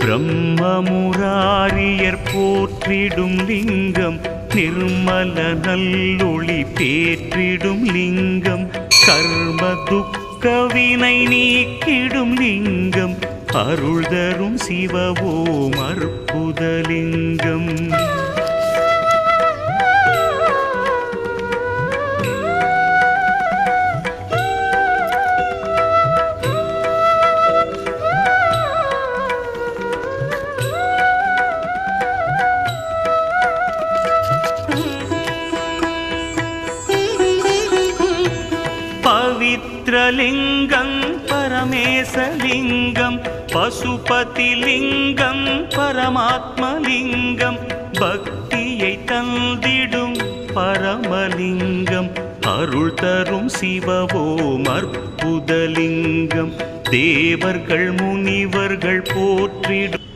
பிரம்மமுராரியர் போற்றிடும் லிங்கம் நிர்மல நல்லொளி பேற்றிடும் லிங்கம் கர்ம துக்க வினை நீக்கிடும் லிங்கம் அருள் தரும் சிவவோம் அற்புதலிங்கம். பவித்ரலிங்கம் பரமேசலிங்கம் பசுபதிலிங்கம் பரமாத்மலிங்கம் பக்தியை தந்திடும் பரமலிங்கம் அருள் தரும் சிவவோம் அற்புதலிங்கம் தேவர்கள் முனிவர்கள் போற்றிடும்